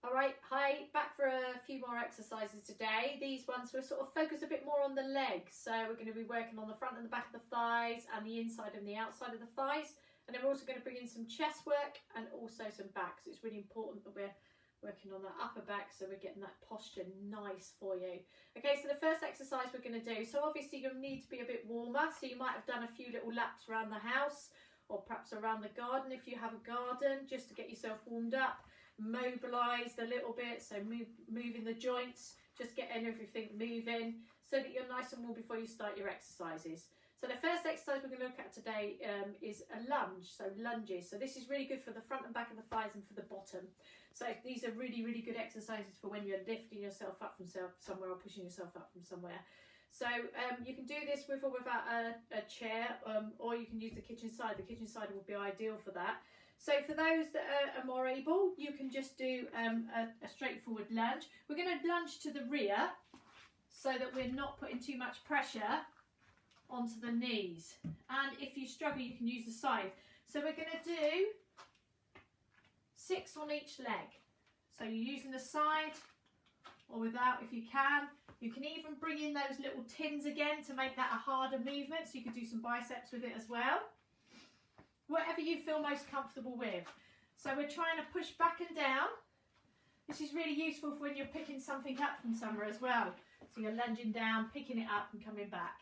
All right, hi, back for a few more exercises today. These ones will sort of focus a bit more on the legs. So we're going to be working on the front and the back of the thighs and the inside and the outside of the thighs. And then we're also going to bring in some chest work and also some back. So it's really important that we're working on that upper back so we're getting that posture nice for you. Okay, so the first exercise we're going to do, so obviously you'll need to be a bit warmer. So you might have done a few little laps around the house or perhaps around the garden if you have a garden, just to get yourself warmed up. Mobilised a little bit, so moving the joints, just getting everything moving so that you're nice and warm before you start your exercises. So the first exercise we're going to look at today is a lunge, so lunges. So this is really good for the front and back of the thighs and for the bottom. So these are really, really good exercises for when you're lifting yourself up from somewhere or pushing yourself up from somewhere. So you can do this with or without a chair, or you can use the kitchen side. The kitchen side will be ideal for that. So for those that are more able, you can just do a straightforward lunge. We're going to lunge to the rear so that we're not putting too much pressure onto the knees. And if you struggle, you can use the side. So we're going to do 6 on each leg. So you're using the side or without if you can. You can even bring in those little tins again to make that a harder movement. So you could do some biceps with it as well. Whatever you feel most comfortable with. So we're trying to push back and down. This is really useful for when you're picking something up from somewhere as well. So you're lunging down, picking it up and coming back.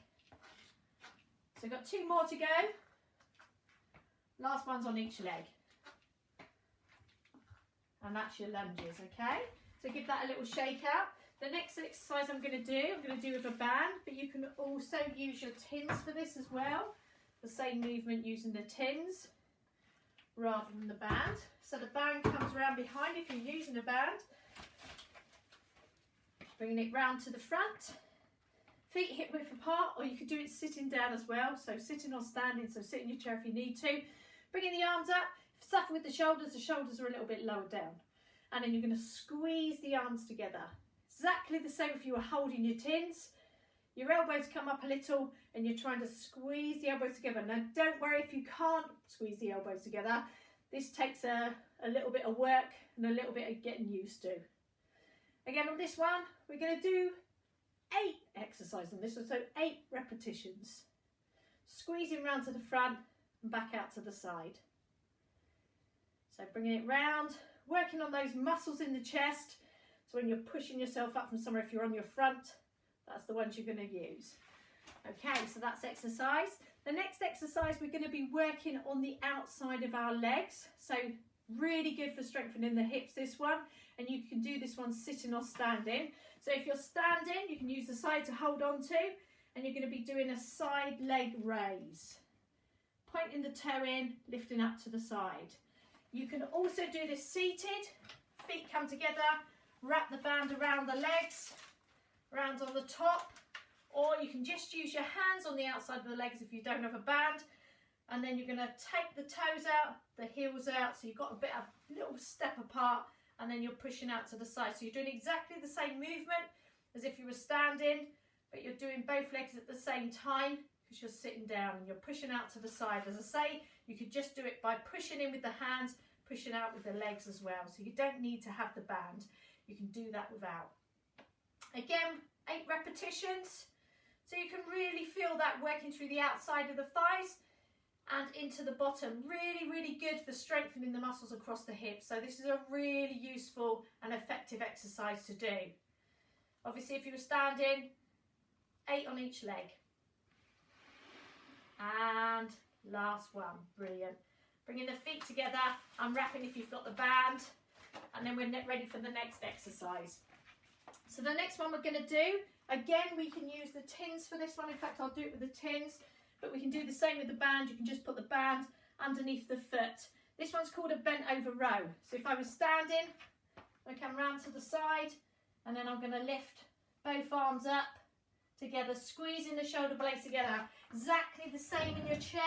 So we've got 2 more to go. Last one's on each leg. And that's your lunges, okay? So give that a little shake out. The next exercise I'm going to do with a band, but you can also use your tins for this as well. The same movement using the tins rather than the band. So the band comes around behind if you're using a band. Bringing it round to the front. Feet hip width apart, or you could do it sitting down as well. So sitting or standing, so sit in your chair if you need to. Bringing the arms up. If you suffer with the shoulders are a little bit lower down. And then you're going to squeeze the arms together. Exactly the same if you were holding your tins. Your elbows come up a little and you're trying to squeeze the elbows together. Now don't worry if you can't squeeze the elbows together. This takes a little bit of work and a little bit of getting used to. Again on this one, we're going to do 8 exercises on this one, so 8 repetitions. Squeezing round to the front and back out to the side. So bringing it round, working on those muscles in the chest. So when you're pushing yourself up from somewhere, if you're on your front, that's the ones you're going to use. Okay, so that's exercise. The next exercise, we're going to be working on the outside of our legs. So really good for strengthening the hips, this one. And you can do this one sitting or standing. So if you're standing, you can use the side to hold on to. And you're going to be doing a side leg raise. Pointing the toe in, lifting up to the side. You can also do this seated. Feet come together, wrap the band around the legs. Round on the top, or you can just use your hands on the outside of the legs if you don't have a band, and then you're going to take the toes out, the heels out, so you've got a little step apart, and then you're pushing out to the side. So you're doing exactly the same movement as if you were standing, but you're doing both legs at the same time because you're sitting down and you're pushing out to the side. As I say, you could just do it by pushing in with the hands, pushing out with the legs as well. So you don't need to have the band. You can do that without. Again, 8 repetitions, so you can really feel that working through the outside of the thighs and into the bottom. Really, really good for strengthening the muscles across the hips. So this is a really useful and effective exercise to do. Obviously, if you were standing, 8 on each leg. And last one, brilliant. Bringing the feet together, unwrapping if you've got the band, and then we're ready for the next exercise. So the next one we're going to do, again we can use the tins for this one. In fact, I'll do it with the tins, but we can do the same with the band. You can just put the band underneath the foot. This one's called a bent over row. So if I was standing, I come round to the side and then I'm going to lift both arms up together, squeezing the shoulder blades together. Exactly the same in your chair.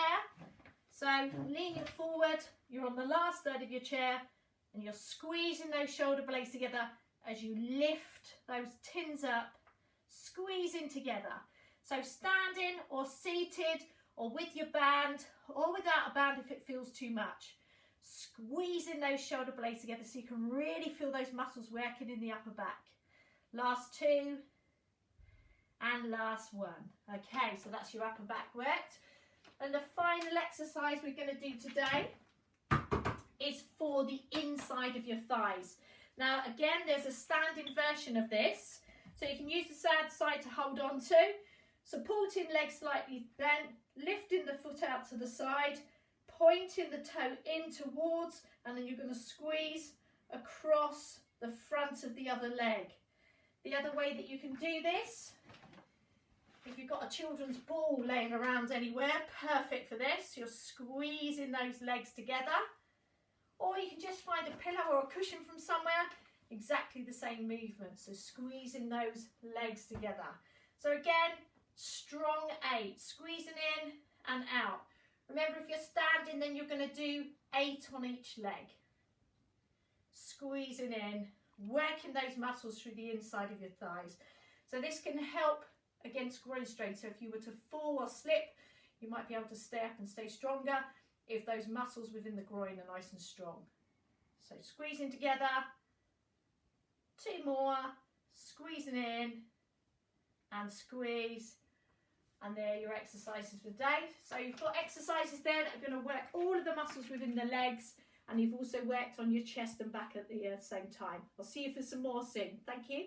So leaning forward, you're on the last third of your chair and you're squeezing those shoulder blades together as you lift those tins up, squeezing together. So standing or seated or with your band or without a band if it feels too much. Squeezing those shoulder blades together so you can really feel those muscles working in the upper back. Last 2 and last 1. Okay, so that's your upper back worked. And the final exercise we're going to do today is for the inside of your thighs. Now again, there's a standing version of this, so you can use the side to hold on to, supporting legs slightly bent, lifting the foot out to the side, pointing the toe in towards, and then you're going to squeeze across the front of the other leg. The other way that you can do this, if you've got a children's ball laying around anywhere, perfect for this. You're squeezing those legs together. Or you can just find a pillow or a cushion from somewhere, exactly the same movement. So squeezing those legs together. So again, strong 8, squeezing in and out. Remember, if you're standing, then you're going to do 8 on each leg. Squeezing in, working those muscles through the inside of your thighs. So this can help against groin strain. So if you were to fall or slip, you might be able to stay up and stay stronger if those muscles within the groin are nice and strong. So squeezing together, 2 more, squeezing in and squeeze, and there are your exercises for the day. So you've got exercises there that are going to work all of the muscles within the legs, and you've also worked on your chest and back at the same time. I'll see you for some more soon. Thank you.